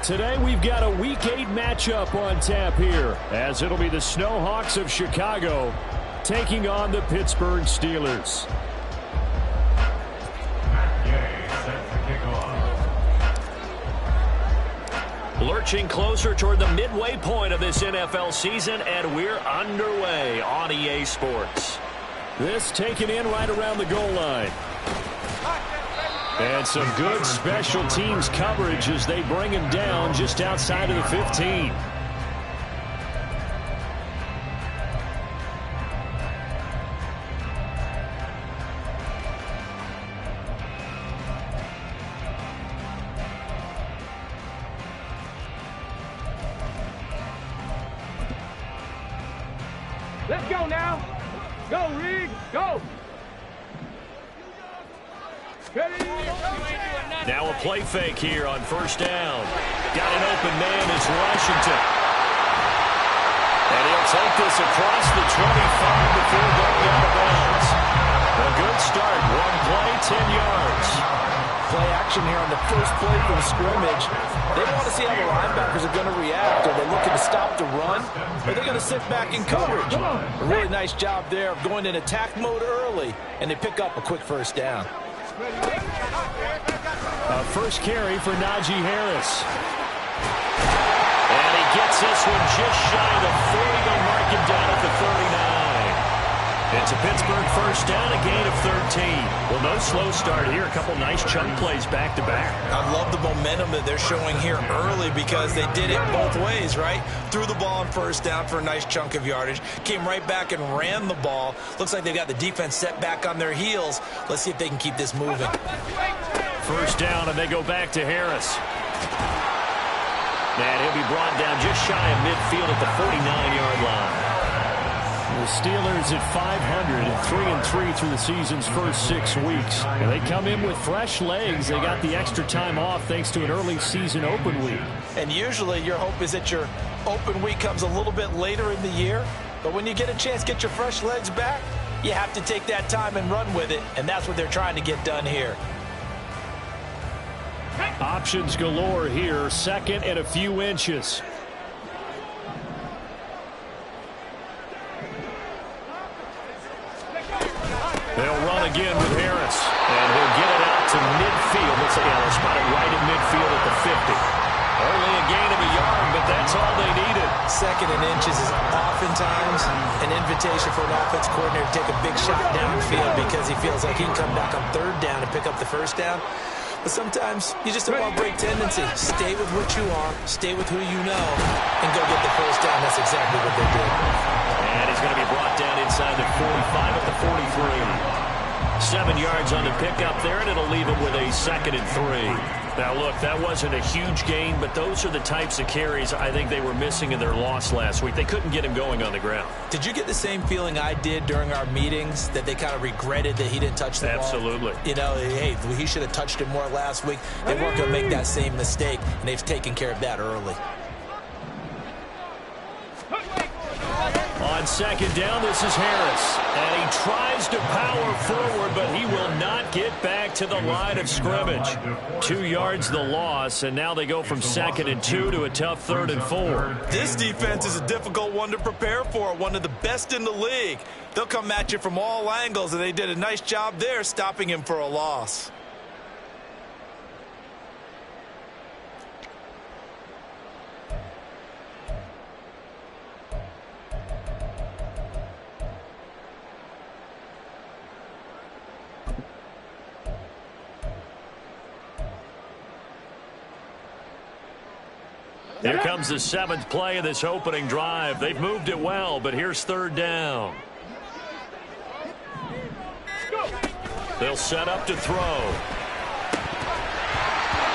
Today we've got a Week 8 matchup on tap here, as it'll be the Snowhawks of Chicago taking on the Pittsburgh Steelers. Lurching closer toward the midway point of this NFL season, and we're underway on EA Sports. This taken in right around the goal line. And some good special teams coverage as they bring him down just outside of the 15. Let's go now. Go, Reed. Go. Now a play fake here on first down. Got an open man is Washington. And he'll take this across the 25 before going out of bounds. A good start. One play, 10 yards. Play action here on the first play from scrimmage. They want to see how the linebackers are going to react. Are they looking to stop the run? Or are they going to sit back in coverage? A really nice job there of going in attack mode early, and they pick up a quick first down. A first carry for Najee Harris. And he gets this one just shy of the 40. They'll mark him down at the 39. It's a Pittsburgh first down, a gain of 13. Well, no slow start here. A couple nice chunk plays back-to-back. I love the momentum that they're showing here early because they did it both ways, right? Threw the ball on first down for a nice chunk of yardage. Came right back and ran the ball. Looks like they've got the defense set back on their heels. Let's see if they can keep this moving. First down, and they go back to Harris. And he'll be brought down just shy of midfield at the 49-yard line. The Steelers at 500, 3-3 through the season's first 6 weeks. And they come in with fresh legs. They got the extra time off thanks to an early season open week. And usually your hope is that your open week comes a little bit later in the year. But when you get a chance to get your fresh legs back, you have to take that time and run with it. And that's what they're trying to get done here. Options galore here. Second and a few inches. They'll run again with Harris. And he'll get it out to midfield. Let's see, they'll spot it right at midfield at the 50. Only a gain of a yard, but that's all they needed. Second and inches is oftentimes an invitation for an offense coordinator to take a big shot downfield because he feels like he can come back on third down and pick up the first down. But sometimes you just don't want break tendency. Stay with what you are, stay with who you know, and go get the first down. That's exactly what they did. And he's going to be brought down inside the 45 at the 43. 7 yards on the pickup there, and it'll leave him with a second and 3. Now, look, that wasn't a huge gain, but those are the types of carries I think they were missing in their loss last week. They couldn't get him going on the ground. Did you get the same feeling I did during our meetings, that they kind of regretted that he didn't touch the ball? Absolutely. You know, hey, he should have touched it more last week. They weren't going to make that same mistake, and they've taken care of that early. On second down, this is Harris. And he tries to power forward, but he will not get back to the line of scrimmage. 2 yards the loss, and now they go from 2nd and 2 to a tough 3rd and 4. This defense is a difficult one to prepare for, one of the best in the league. They'll come at you from all angles, and they did a nice job there stopping him for a loss. Here comes the 7th play of this opening drive. They've moved it well, but here's 3rd down. They'll set up to throw.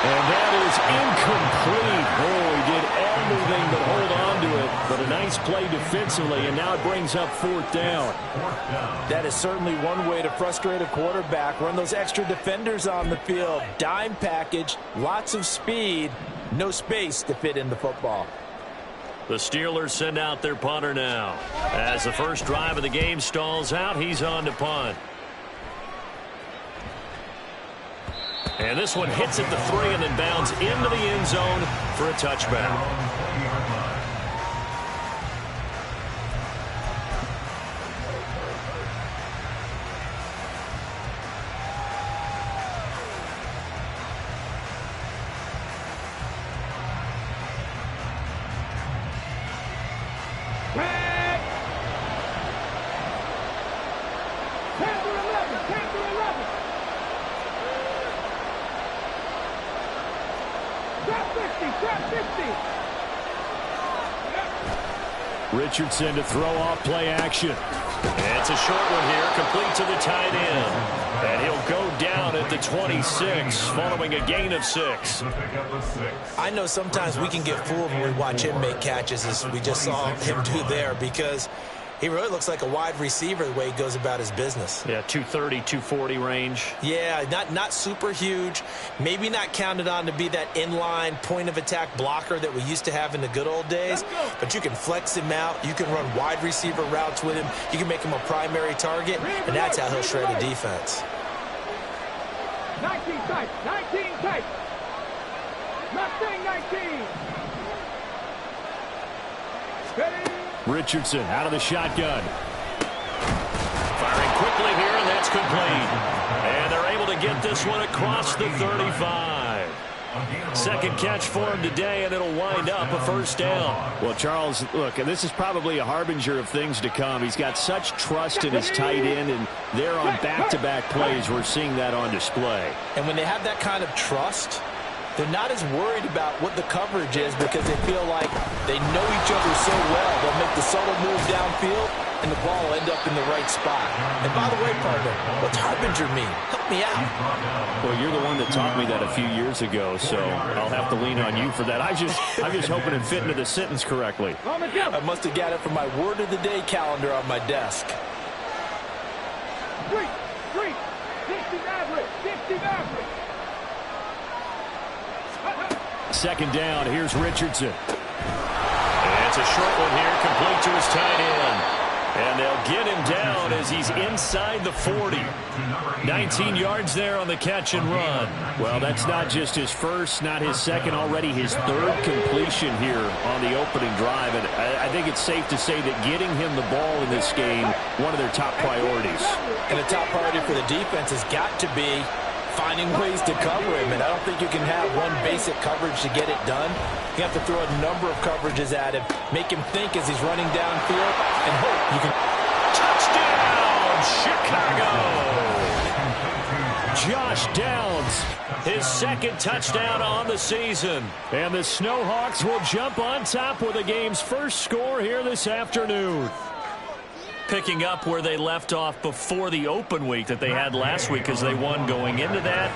And that is incomplete. Oh, he did everything but hold on to it. But a nice play defensively, and now it brings up 4th down. That is certainly one way to frustrate a quarterback. Run those extra defenders on the field. Dime package, lots of speed. No space to fit in the football. The Steelers send out their punter now. As the first drive of the game stalls out, he's on to punt. And this one hits at the 3 and then bounds into the end zone for a touchback. Richardson to throw off play action. And it's a short one here, complete to the tight end. And he'll go down at the 26 following a gain of 6. I know sometimes we can get fooled when we watch him make catches, as we just saw him do there, because he really looks like a wide receiver the way he goes about his business. Yeah, 230, 240 range. Yeah, not super huge. Maybe not counted on to be that inline point-of-attack blocker that we used to have in the good old days. But you can flex him out. You can run wide receiver routes with him. You can make him a primary target, and that's how he'll shred a defense. 19 tight, 19 tight. Not saying 19. Ready? Richardson out of the shotgun. Firing quickly here, and that's complete. And they're able to get this one across the 35. Second catch for him today, and it'll wind up a first down. Well, Charles, look, this is probably a harbinger of things to come. He's got such trust in his tight end, and there on back-to-back plays, we're seeing that on display. And when they have that kind of trust, they're not as worried about what the coverage is because they feel like they know each other so well. They'll make the subtle move downfield, and the ball will end up in the right spot. And by the way, partner, what's harbinger mean? Help me out. Well, you're the one that taught me that a few years ago, so I'll have to lean on you for that. I'm just hoping it fit into the sentence correctly. I must have got it from my word of the day calendar on my desk. 3, 60 average, 60 average. Second down, here's Richardson. And it's a short one here, complete to his tight end. And they'll get him down as he's inside the 40. 19 yards there on the catch and run. Well, that's not just his first, not his second, already his third completion here on the opening drive. And I think it's safe to say that getting him the ball in this game, one of their top priorities. And the top priority for the defense has got to be finding ways to cover him, and I don't think you can have one basic coverage to get it done. You have to throw a number of coverages at him, make him think as he's running downfield, and hope you can. Touchdown, Chicago! Josh Downs, his second touchdown on the season. And the Snowhawks will jump on top with the game's first score here this afternoon. Picking up where they left off before the open week that they had last week as they won going into that,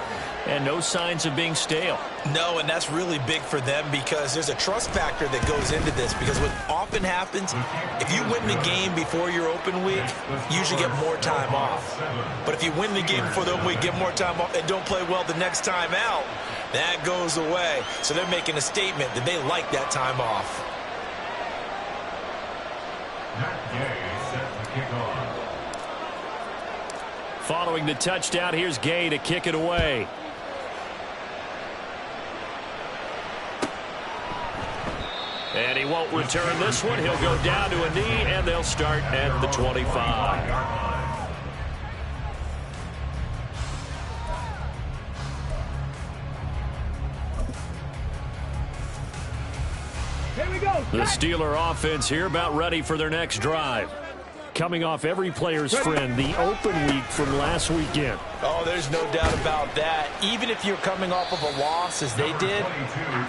and no signs of being stale. No, and that's really big for them because there's a trust factor that goes into this, because what often happens, if you win the game before your open week, you usually get more time off. But if you win the game before the open week, get more time off, and don't play well the next time out, that goes away. So they're making a statement that they like that time off. Following the touchdown, here's Gay to kick it away. And he won't return this one. He'll go down to a knee, and they'll start at the 25. Here we go. The Steeler offense here about ready for their next drive. Coming off every player's friend, the open week from last weekend. Oh, there's no doubt about that. Even if you're coming off of a loss as they did,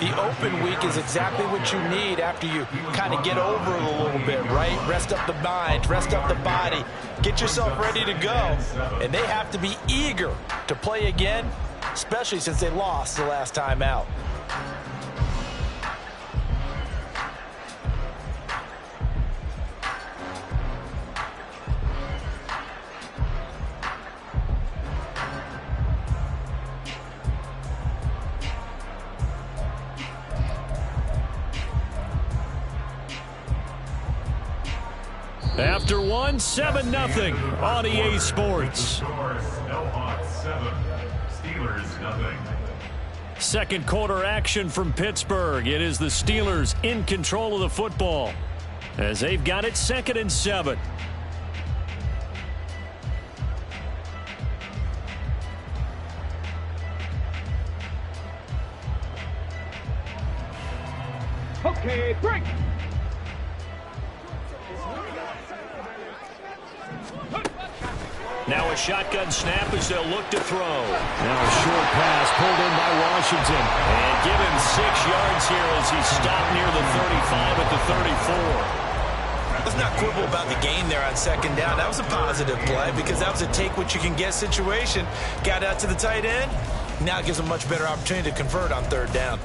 the open week is exactly what you need after you kind of get over it a little bit, right? Rest up the mind, rest up the body, get yourself ready to go. And they have to be eager to play again, especially since they lost the last time out. After one, 7-0 on EA Sports. Steelers, nothing. Second quarter action from Pittsburgh. It is the Steelers in control of the football as they've got it 2nd and 7. Okay, break. Now a shotgun snap as they'll look to throw. Now a short pass pulled in by Washington. And give him 6 yards here as he stopped near the 35 at the 34. Let's not quibble about the gain there on 2nd down. That was a positive play because that was a take-what-you-can-get situation. Got out to the tight end. Now it gives them a much better opportunity to convert on 3rd down.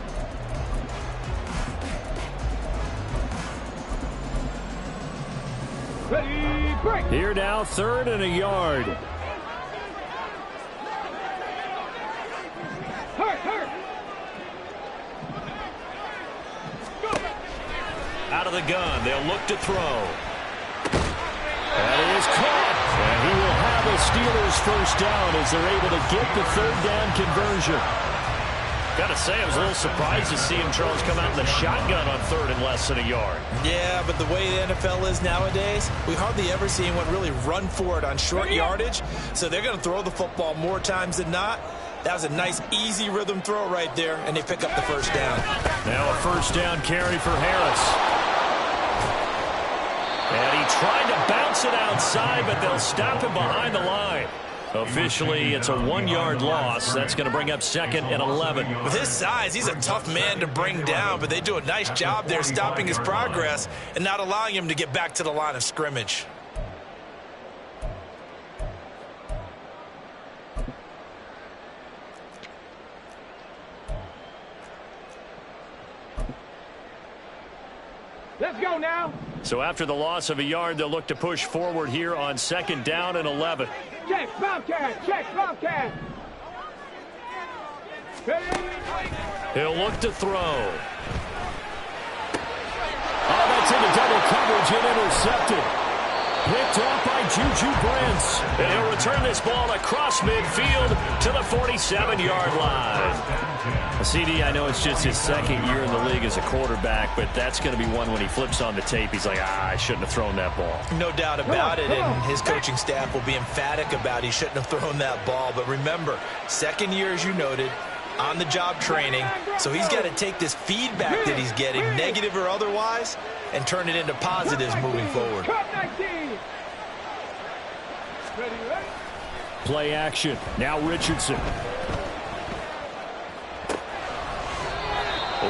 Ready, break. Here now, 3rd and a yard. Hurt. Out of the gun, they'll look to throw. That is caught. And he will have a Steelers first down as they're able to get the 3rd down conversion. Got to say, I was a little surprised to see him, Charles, come out in the shotgun on 3rd and less than a yard. Yeah, but the way the NFL is nowadays, we hardly ever see anyone really run for it on short yardage. So they're going to throw the football more times than not. That was a nice, easy rhythm throw right there, and they pick up the first down. Now a first down carry for Harris. And he tried to bounce it outside, but they'll stop him behind the line. Officially, it's a 1-yard loss. That's going to bring up 2nd and 11. With his size, he's a tough man to bring down, but they do a nice job there stopping his progress and not allowing him to get back to the line of scrimmage. Let's go now. So after the loss of a yard, they'll look to push forward here on 2nd down and 11. Check, Bobcat. Check, Bobcat. He'll look to throw. Oh, that's into double coverage and intercepted. Picked off by Juju Brents. And he'll return this ball across midfield to the 47-yard line. CD, I know it's just his 2nd year in the league as a quarterback, but that's going to be one when he flips on the tape, he's like, I shouldn't have thrown that ball. No doubt about it, and his coaching staff will be emphatic about he shouldn't have thrown that ball. But remember, 2nd year, as you noted, on-the-job training, so he's got to take this feedback that he's getting, negative or otherwise, and turn it into positives moving forward. Play action. Now Richardson.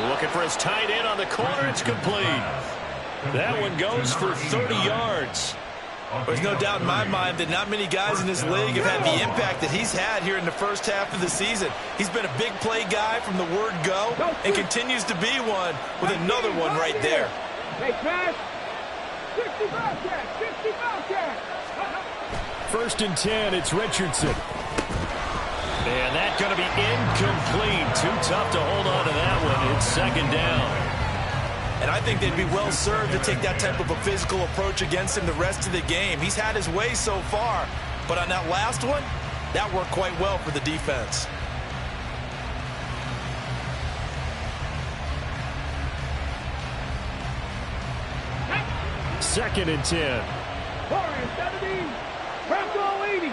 Looking for his tight end on the corner. It's complete. That one goes for 30 yards. There's no doubt in my mind that not many guys in this league have had the impact that he's had here in the first half of the season. He's been a big play guy from the word go and continues to be one with another one right there. Hey, Smash. 60 Bobcat. 60 Bobcat. 1st and 10, it's Richardson. And that's going to be incomplete. Too tough to hold on to that one. It's 2nd down. And I think they'd be well served to take that type of a physical approach against him the rest of the game. He's had his way so far, but on that last one, that worked quite well for the defense. Second and 10. Warriors 70. Bronco 80.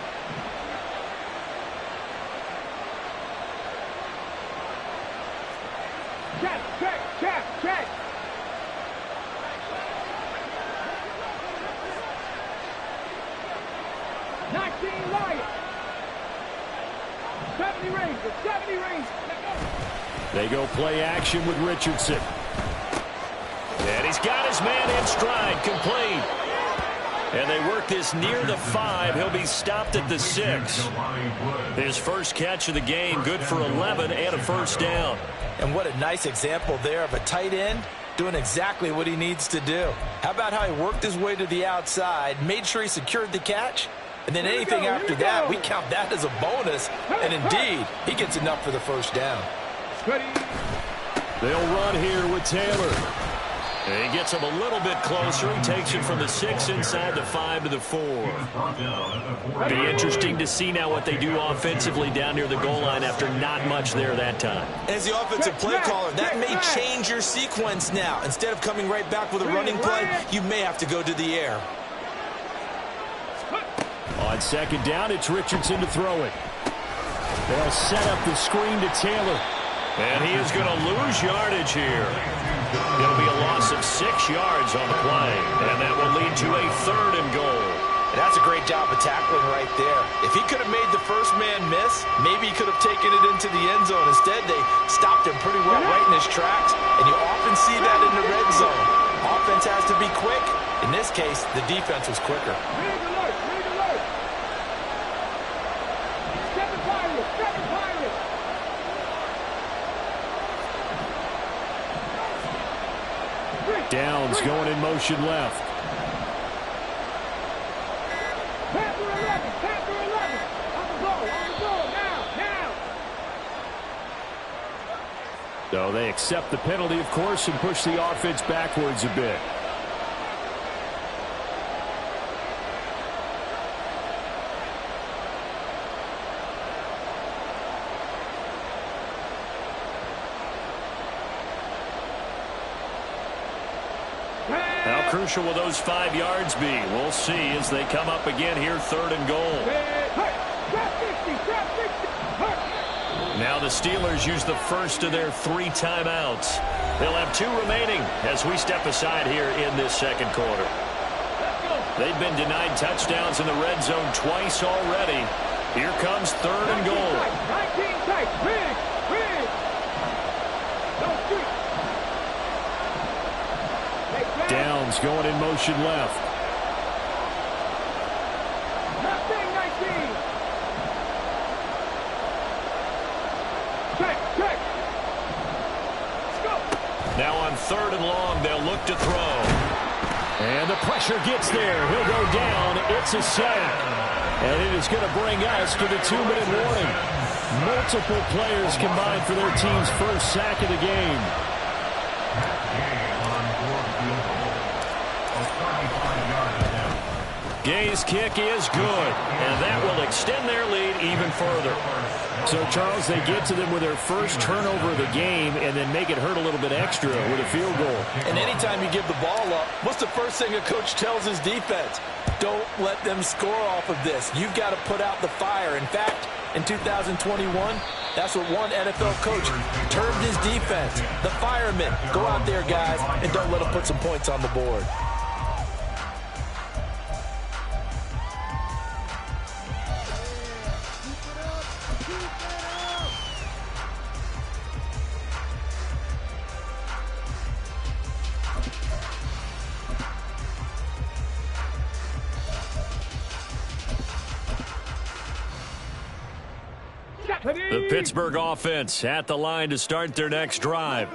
Check. 19 Lions. 70 Rangers. 70 Rangers. They go play action with Richardson. And he's got his man in stride, complete. And they work this near the 5. He'll be stopped at the 6. His first catch of the game, good for 11 and a first down. And what a nice example there of a tight end doing exactly what he needs to do. How about how he worked his way to the outside, made sure he secured the catch, and then anything after that, we count that as a bonus. And indeed, he gets enough for the first down. They'll run here with Taylor. He gets him a little bit closer. He takes it from the 6 inside the 5 to the 4. Be interesting to see now what they do offensively down near the goal line after not much there that time. As the offensive play caller, that may change your sequence now. Instead of coming right back with a running play, you may have to go to the air. On second down, it's Richardson to throw it. They'll set up the screen to Taylor. And he is going to lose yardage here. It'll be a loss of 6 yards on the play, and that will lead to a 3rd and goal. And that's a great job of tackling right there. If he could have made the first man miss, maybe he could have taken it into the end zone. Instead, they stopped him pretty well right in his tracks, and you often see that in the red zone. Offense has to be quick. In this case, the defense was quicker. Downs going in motion left. Panther 11. On the ball, now. So they accept the penalty, of course, and push the offense backwards a bit. How crucial will those 5 yards be? We'll see as they come up again here, 3rd and goal. Now the Steelers use the first of their 3 timeouts. They'll have 2 remaining as we step aside here in this second quarter. They've been denied touchdowns in the red zone twice already. Here comes 3rd and goal. 19 tight, big. Don't shoot. Downs going in motion left. Nothing, 19. Check. Let's go. Now on 3rd and long, they'll look to throw. And the pressure gets there. He'll go down. It's a sack. And it is going to bring us to the 2-minute warning. Multiple players combined for their team's first sack of the game. Gay's kick is good, and that will extend their lead even further. So, Charles, they get to them with their first turnover of the game and then make it hurt a little bit extra with a field goal. And anytime you give the ball up, what's the first thing a coach tells his defense? Don't let them score off of this. You've got to put out the fire. In fact, in 2021, that's what one NFL coach termed his defense. The firemen. Go out there, guys, and don't let them put some points on the board. The Pittsburgh offense at the line to start their next drive.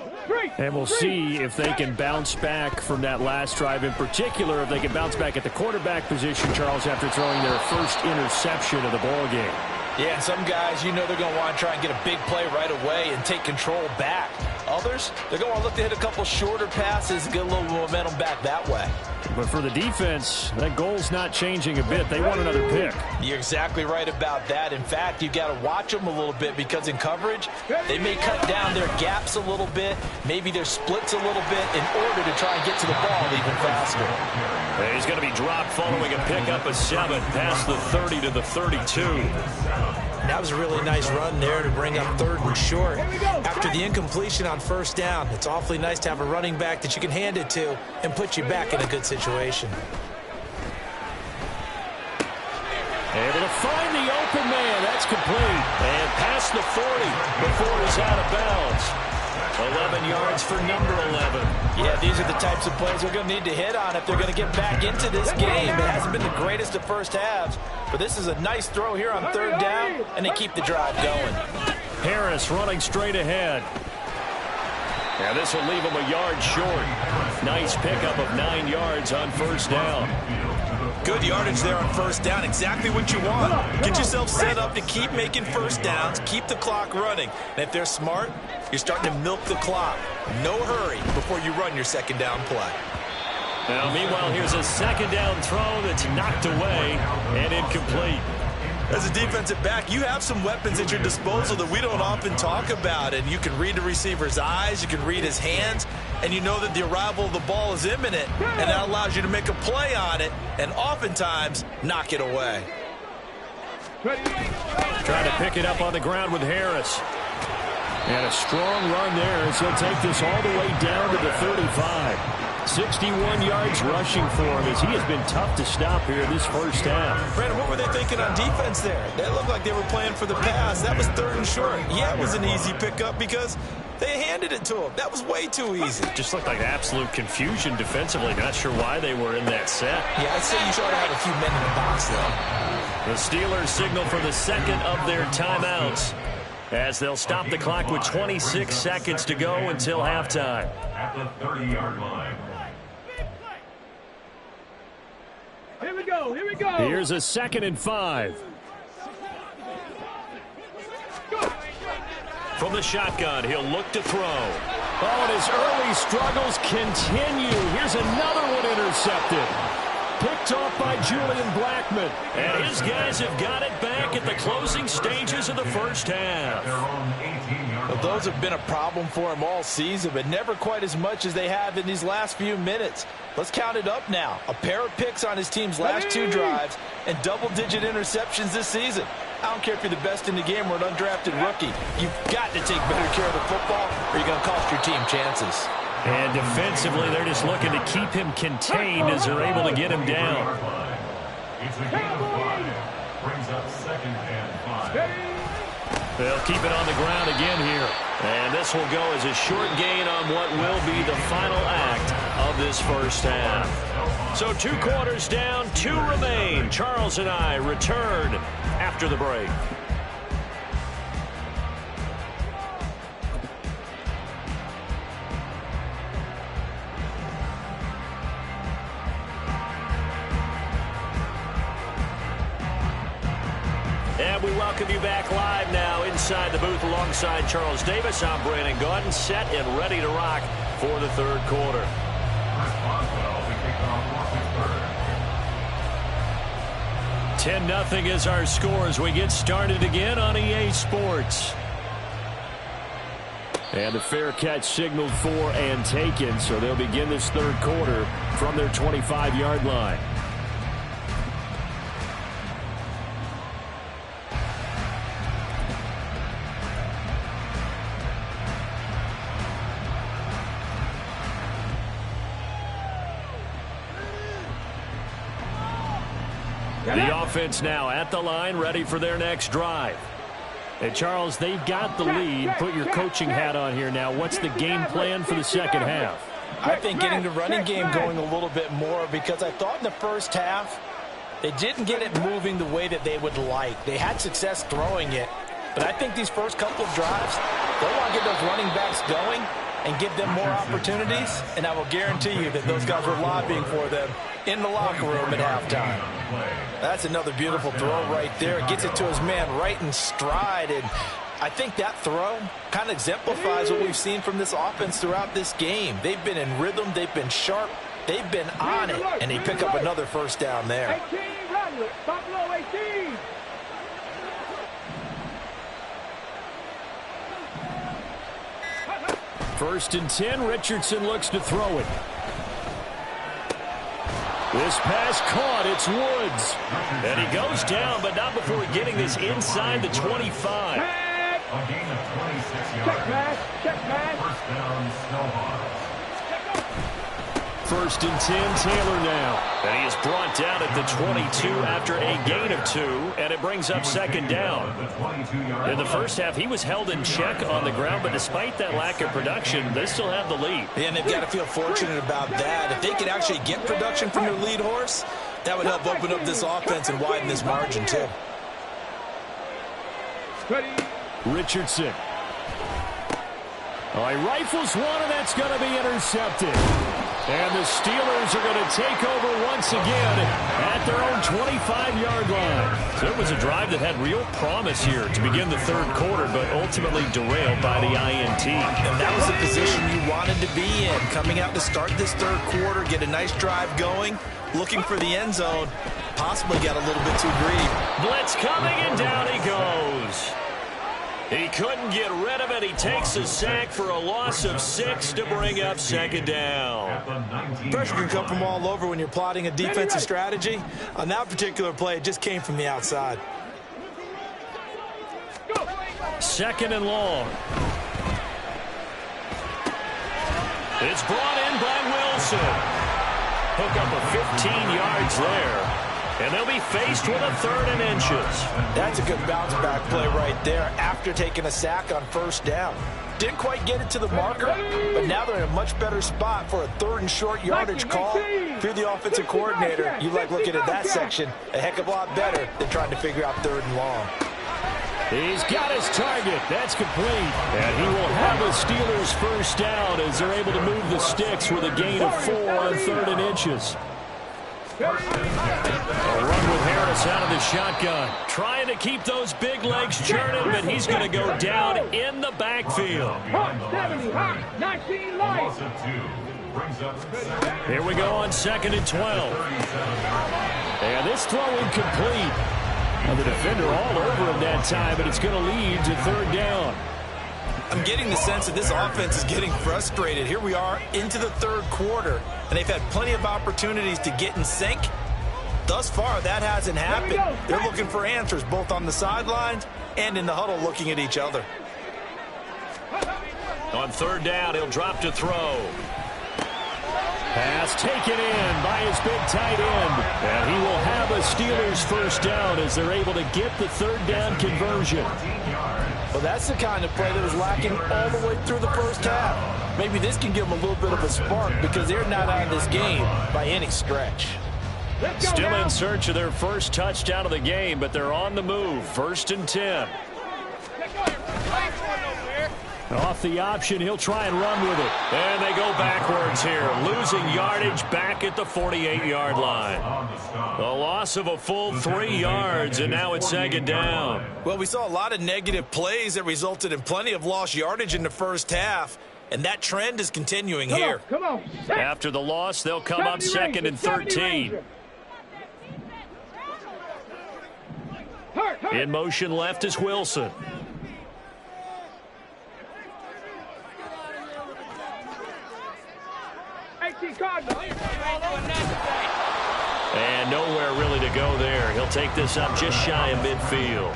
And we'll see if they can bounce back from that last drive. In particular, if they can bounce back at the quarterback position, Charles, after throwing their first interception of the ball game. Yeah, and some guys, you know they're going to want to try and get a big play right away and take control back. Others, they're going to look to hit a couple shorter passes and get a little momentum back that way. But for the defense, that goal's not changing a bit. They want another pick. You're exactly right about that. In fact, you've got to watch them a little bit because in coverage, they may cut down their gaps a little bit, maybe their splits a little bit in order to try and get to the ball even faster. And he's going to be dropped following a pickup of 7 past the 30 to the 32. That was a really nice run there to bring up 3rd and short. After the incompletion on 1st down, it's awfully nice to have a running back that you can hand it to and put you back in a good situation. Able to find the open man. That's complete. And past the 40 before he's out of bounds. 11 yards for number 11. Yeah, these are the types of plays they're going to need to hit on if they're going to get back into this game. It hasn't been the greatest of first halves, but this is a nice throw here on 3rd down, and they keep the drive going. Harris running straight ahead. And this will leave him a yard short. Nice pickup of 9 yards on first down. Good yardage there on first down. Exactly what you want. Get yourself set up to keep making first downs, keep the clock running. And if they're smart, you're starting to milk the clock. No hurry before you run your second down play. Now, meanwhile, here's a second down throw that's knocked away and incomplete. As a defensive back, you have some weapons at your disposal that we don't often talk about. And you can read the receiver's eyes, you can read his hands, and you know that the arrival of the ball is imminent. And that allows you to make a play on it and oftentimes knock it away. Trying to pick it up on the ground with Harris. And a strong run there as he'll take this all the way down to the 35. 61 yards rushing for him as he has been tough to stop here this first half. Brandon, what were they thinking on defense there? They looked like they were playing for the pass. That was 3rd and short. Yeah, it was an easy pickup because they handed it to him. That was way too easy. Just looked like absolute confusion defensively. Not sure why they were in that set. Yeah, I'd say you should have a few men in the box, though. The Steelers signal for the second of their timeouts as they'll stop the clock with 26 seconds to go until halftime. At the 30-yard line. Here we go. Here we go. Here's a 2nd and 5. From the shotgun, he'll look to throw. Oh, and his early struggles continue. Here's another one intercepted. Picked off by Julian Blackmon. And his guys have got it back at the closing stages of the first half. Well, those have been a problem for him all season, but never quite as much as they have in these last few minutes. Let's count it up now. A pair of picks on his team's last 2 drives and double-digit interceptions this season. I don't care if you're the best in the game or an undrafted rookie. You've got to take better care of the football or you're going to cost your team chances. And defensively, they're just looking to keep him contained as they're able to get him down. It's a gain of 5. Brings up 2nd and 5. They'll keep it on the ground again here. And this will go as a short gain on what will be the final act of this first half. So 2 quarters down, 2 remain. Charles and I return after the break. And we welcome you back live now inside the booth alongside Charles Davis. I'm Brandon Gaudin, set and ready to rock for the 3rd quarter. 10-0 is our score as we get started again on EA Sports. And the fair catch signaled for and taken, so they'll begin this 3rd quarter from their 25-yard line. The offense now at the line, ready for their next drive. And Charles, they've got the lead. Put your coaching hat on here now. What's the game plan for the second half? I think getting the running game going a little bit more because I thought in the first half they didn't get it moving the way that they would like. They had success throwing it, but I think these first couple of drives, they want to get those running backs going and give them more opportunities, and I will guarantee you that those guys were lobbying for them in the locker room at halftime. That's another beautiful throw right there. It gets it to his man right in stride, and I think that throw kind of exemplifies what we've seen from this offense throughout this game. They've been in rhythm, they've been sharp, they've been on it, and they pick up another first down there. 18, Radley, Buffalo 18. First and 10, Richardson looks to throw it. This pass caught, it's Woods. And he goes down, but not before getting this inside the 25. A gain of 26 yards. Check pass. First down, Snowhawks. First and 10, Taylor now. And he is brought down at the 22 after a gain of 2, and it brings up second down. In the first half, he was held in check on the ground, but despite that lack of production, they still have the lead. Yeah, and they've got to feel fortunate about that. If they could actually get production from their lead horse, that would help open up this offense and widen this margin, too. Oh, he rifles one, and that's going to be intercepted. And the Steelers are going to take over once again at their own 25-yard line. So it was a drive that had real promise here to begin the third quarter, but ultimately derailed by the INT. And that was the position you wanted to be in, coming out to start this third quarter, get a nice drive going, looking for the end zone, possibly got a little bit too greedy. Blitz coming, and down he goes. He couldn't get rid of it. He takes a sack for a loss of 6 to bring up second down. Pressure can come from all over when you're plotting a defensive strategy. On that particular play, it just came from the outside. Second and long. It's brought in by Wilson. Hook up a 15 yards there. And they'll be faced with a 3rd and inches. That's a good bounce-back play right there after taking a sack on first down. Didn't quite get it to the marker, but now they're in a much better spot for a 3rd and short yardage call. If you're the offensive coordinator, you like looking at that section a heck of a lot better than trying to figure out 3rd and long. He's got his target. That's complete. And he will have a Steelers first down as they're able to move the sticks with a gain of 4 on 3rd and inches. A run with Harris out of the shotgun. Trying to keep those big legs churning, but he's going to go down in the backfield. 70, 19 life. Here we go on 2nd and 12. And this throw incomplete. And the defender all over him that time, but it's going to lead to 3rd down. I'm getting the sense that this offense is getting frustrated. Here we are into the third quarter, and they've had plenty of opportunities to get in sync. Thus far, that hasn't happened. They're looking for answers both on the sidelines and in the huddle looking at each other. On 3rd down, he'll drop to throw. Pass taken in by his big tight end. And he will have a Steelers first down as they're able to get the 3rd down conversion. Well, that's the kind of play that was lacking all the way through the first half. Maybe this can give them a little bit of a spark because they're not out of this game by any stretch. Still in search of their first touchdown of the game, but they're on the move. 1st and 10. Off the option, he'll try and run with it. And they go backwards here, losing yardage back at the 48-yard line. A loss of a full 3 yards, and now it's 2nd down. Well, we saw a lot of negative plays that resulted in plenty of lost yardage in the first half, and that trend is continuing here. Come on. After the loss, they'll come up 2nd and 13. In motion left is Wilson. And nowhere really to go there. He'll take this up just shy of midfield.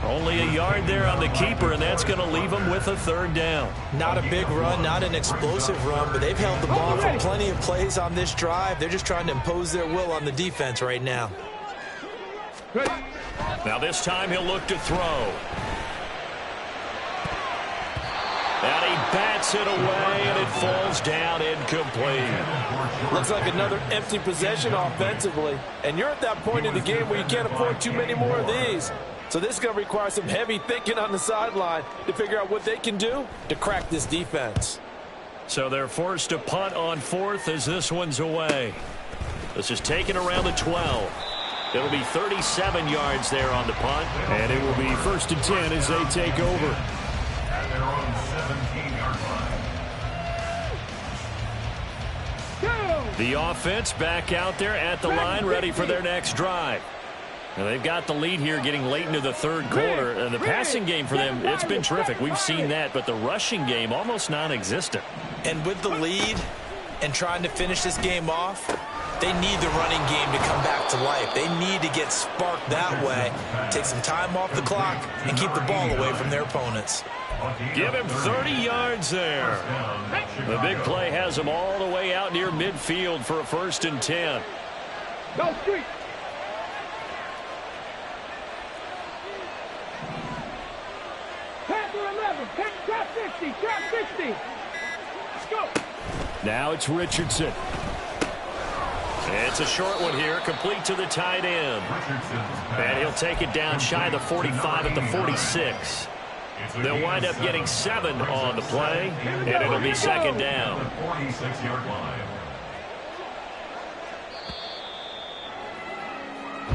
Only a yard there on the keeper, and that's going to leave him with a 3rd down. Not a big run, not an explosive run, but they've held the ball for plenty of plays on this drive. They're just trying to impose their will on the defense right now. Now this time he'll look to throw. And he bats it away, and it falls down incomplete. Looks like another empty possession offensively. And you're at that point in the game where you can't afford too many more of these. So this is going to require some heavy thinking on the sideline to figure out what they can do to crack this defense. So they're forced to punt on 4th as this one's away. This is taken around the 12. It'll be 37 yards there on the punt. And it will be 1st and 10 as they take over. At their own 17-yard line. The offense back out there at the line, ready for their next drive. And they've got the lead here getting late into the third quarter. And the passing game for them, it's been terrific. We've seen that, but the rushing game almost non-existent. And with the lead and trying to finish this game off, they need the running game to come back to life. They need to get sparked that way, take some time off the clock, and keep the ball away from their opponents. Give him 30 yards there. The big play has him all the way out near midfield for a 1st and 10. Go street. Panther 11. Trap 50. Trap 50. Let's go. Now it's Richardson. It's a short one here, complete to the tight end. And he'll take it down shy of the 45 at the 46. They'll wind up getting 7 on the play, and it'll be second down. 46-yard line.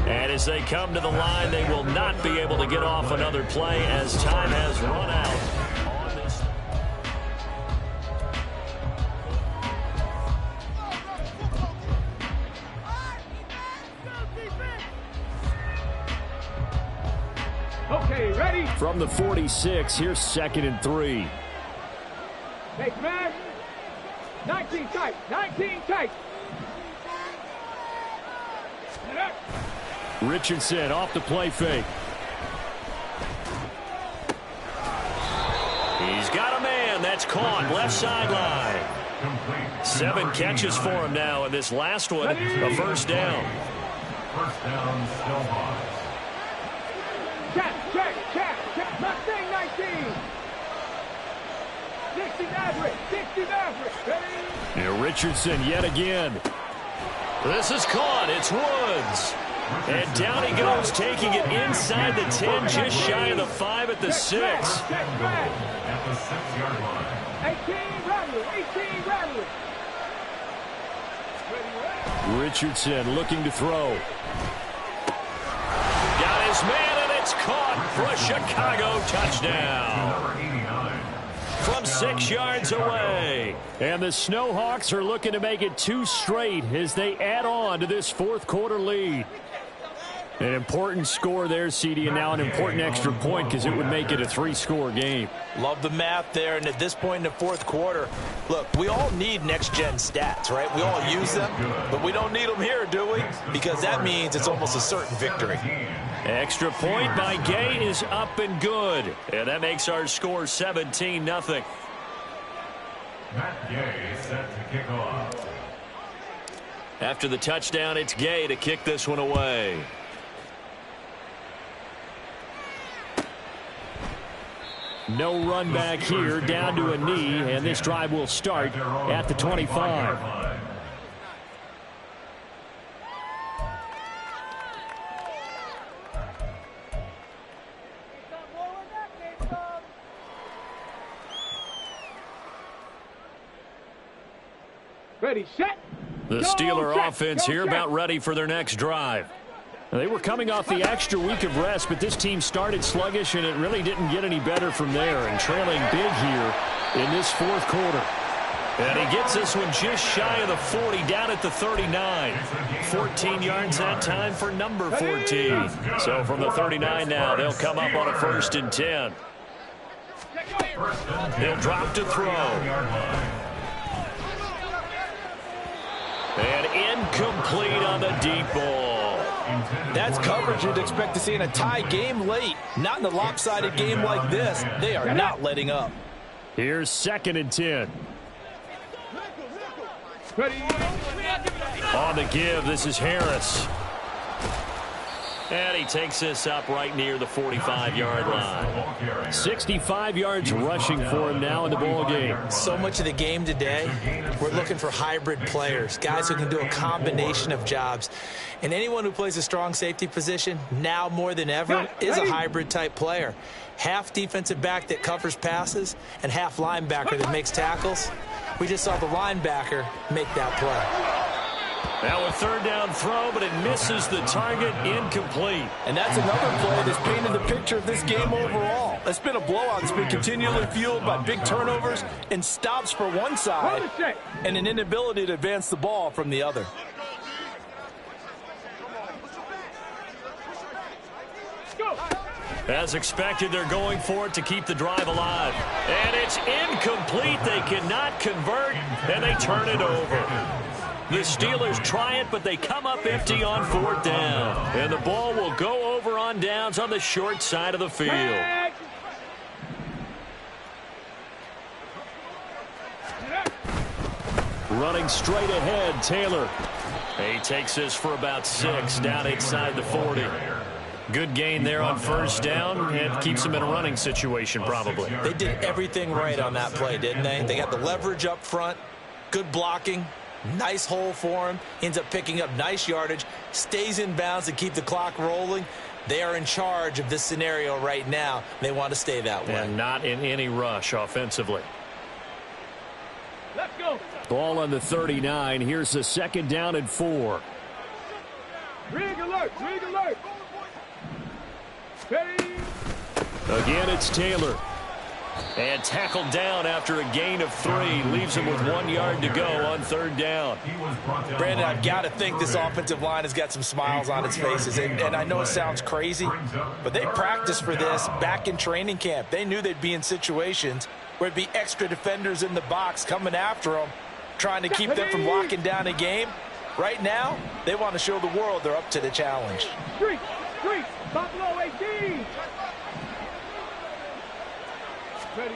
And as they come to the line, they will not be able to get off another play as time has run out on this. Okay, ready? From the 46, here's 2nd and 3. Hey, smash. 19 tight. 19 tight. Richardson off the play fake. He's got a man. That's caught. Left sideline. 7 catches for him now, and this last one, a first down. First down, Snowhawks. Check. Mustang 19. 60 Maverick. Ready? Now Richardson yet again. This is caught. It's Woods. And down he goes, taking it inside the 10, just shy of the 5 at the 6. At the 6-yard line. 18 Rattler. Richardson looking to throw. Got his man, and it's caught for a Chicago touchdown. Number 89. From 6 yards away. And the Snowhawks are looking to make it 2 straight as they add on to this 4th quarter lead. An important score there, CD, and now an important extra point because it would make it a 3-score game. Love the math there, and at this point in the 4th quarter, look, we all need next-gen stats, right? We all use them, but we don't need them here, do we? Because that means it's almost a certain victory. Extra point by Gay is up and good. And that makes our score 17-0. Matt Gay set to kick off. After the touchdown, it's Gay to kick this one away. No run back here, down to a knee, and this drive will start at the 25. Ready, set. The Steeler offense here about ready for their next drive. They were coming off the extra week of rest, but this team started sluggish, and it really didn't get any better from there, and trailing big here in this 4th quarter. And he gets this one just shy of the 40, down at the 39. 14 yards that time for number 14. So from the 39 now, they'll come up on a 1st and 10. He'll drop to throw. And incomplete on the deep ball. That's coverage you'd expect to see in a tie game late. Not in a lopsided game like this. They are not letting up. Here's 2nd and 10. On the give, this is Harris. And he takes this up right near the 45-yard line. 65 yards rushing for him now in the ball game. So much of the game today, we're looking for hybrid players, guys who can do a combination of jobs. And anyone who plays a strong safety position, now more than ever, is a hybrid-type player. Half defensive back that covers passes and half linebacker that makes tackles. We just saw the linebacker make that play. Now a 3rd down throw, but it misses the target, incomplete. And that's another play that's painted the picture of this game overall. It's been a blowout that's been continually fueled by big turnovers and stops for one side and an inability to advance the ball from the other. As expected, they're going for it to keep the drive alive. And it's incomplete. They cannot convert, and they turn it over. The Steelers try it, but they come up empty on 4th down. And the ball will go over on downs on the short side of the field. Running straight ahead, Taylor. He takes this for about 6 down inside the 40. Good gain there on 1st down, and keeps him in a running situation probably. They did everything right on that play, didn't they? They got the leverage up front, good blocking, nice hole for him, ends up picking up nice yardage, stays in bounds to keep the clock rolling. They are in charge of this scenario right now. They want to stay that way. And not in any rush offensively. Let's go. Ball on the 39. Here's the 2nd down and 4. Rig alert. Rig alert. Ready. Again, it's Taylor. And tackled down after a gain of 3. Leaves him with 1 yard to go on 3rd down. Brandon, I've got to think this offensive line has got some smiles on its faces. And I know it sounds crazy, but they practiced for this back in training camp. They knew they'd be in situations where it'd be extra defenders in the box coming after them, trying to keep them from locking down a game. Right now, they want to show the world they're up to the challenge. Street. Buffalo 18. Ready.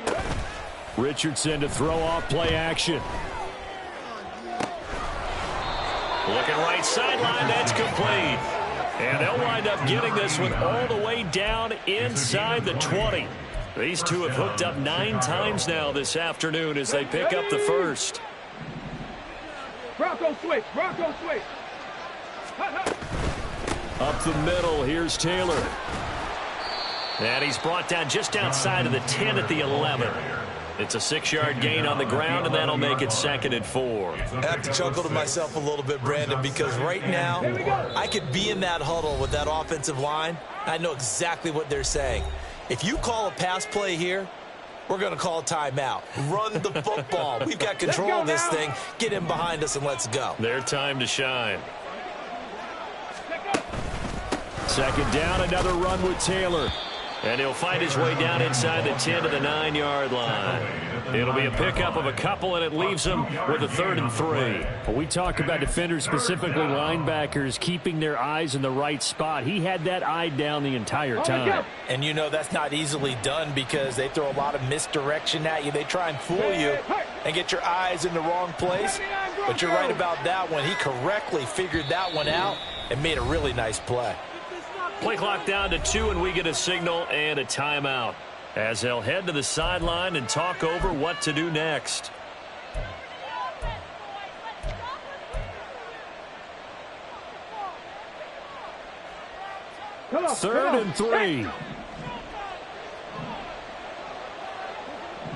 Richardson to throw off play action. Looking right sideline, that's complete. And they'll wind up getting this one all the way down inside the 20. These two have hooked up 9 times now this afternoon as they pick up the first. Bronco switch. Up the middle, here's Taylor. And he's brought down just outside of the 10 at the 11. It's a 6-yard gain on the ground, and that'll make it 2nd and 4. I have to chuckle to myself a little bit, Brandon, because right now I could be in that huddle with that offensive line. I know exactly what they're saying. If you call a pass play here, we're going to call a timeout. Run the football. We've got control of this thing. Get in behind us and let's go. Their time to shine. 2nd down, another run with Taylor. And he'll find his way down inside the 10 to the 9-yard line. It'll be a pickup of a couple, and it leaves him with a 3rd and 3. When we talk about defenders, specifically linebackers, keeping their eyes in the right spot, he had that eye down the entire time. And you know that's not easily done because they throw a lot of misdirection at you. They try and fool you and get your eyes in the wrong place. But you're right about that one. He correctly figured that one out and made a really nice play. Play clock down to 2, and we get a signal and a timeout as they'll head to the sideline and talk over what to do next. Third and 3.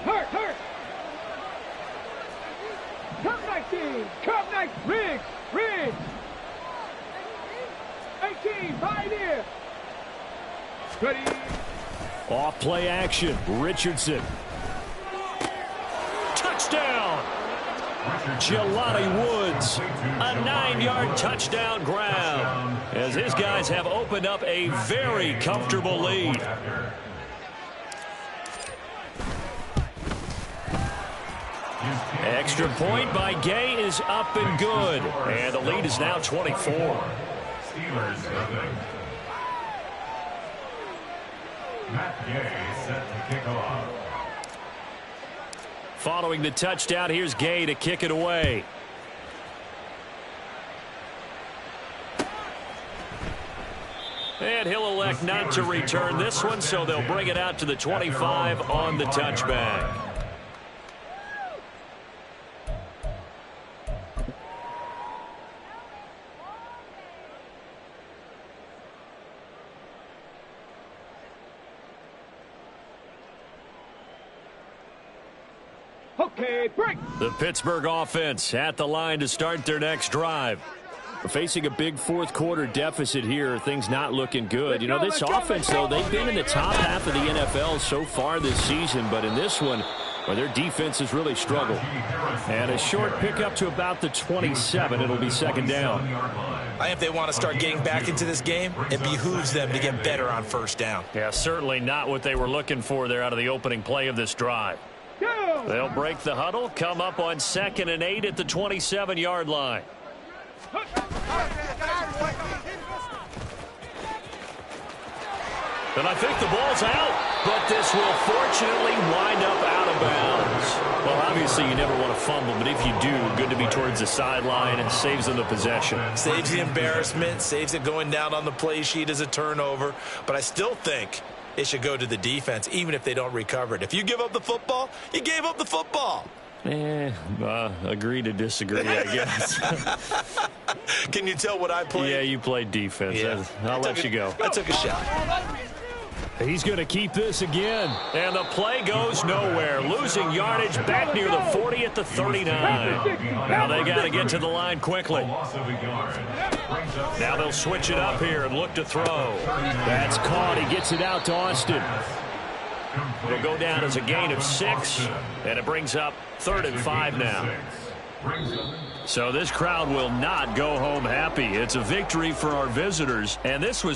Hurt. Come 19. Come 19. Riggs. 18. Pioneer. Ready. Off play action. Richardson. Touchdown. Jelani Woods. A 9-yard touchdown grab as his guys have opened up a very comfortable lead. Extra point by Gay is up and good. And the lead is now 24. Steelers nothing. Matt Gay set to kick off. Following the touchdown, here's Gay to kick it away. And he'll elect not to return this one, so they'll bring it out to the 25 on the touchback. Okay, break. The Pittsburgh offense at the line to start their next drive. Facing a big fourth-quarter deficit here, things not looking good. You know, this offense, though, they've been in the top half of the NFL so far this season, but in this one, well, their defense has really struggled. And a short pickup to about the 27. It'll be second down. I think if they want to start getting back into this game, it behooves them to get better on first down. Yeah, certainly not what they were looking for there out of the opening play of this drive. They'll break the huddle, come up on 2nd and 8 at the 27-yard line. And I think the ball's out, but this will fortunately wind up out of bounds. Well, obviously you never want to fumble, but if you do, good to be towards the sideline and saves them the possession. Saves the embarrassment, saves it going down on the play sheet as a turnover, but I still think it should go to the defense, even if they don't recover it. If you give up the football, you gave up the football. Agree to disagree, I guess. Can you tell what I played? Yeah, you played defense. Yeah. I'll let you go. I took a shot. He's going to keep this again. And the play goes nowhere. Losing yardage back near the 40 at the 39. Now they got to get to the line quickly. Now they'll switch it up here and look to throw. That's caught. He gets it out to Austin. It'll go down as a gain of 6, and it brings up 3rd and 5 now. So this crowd will not go home happy. It's a victory for our visitors, and this was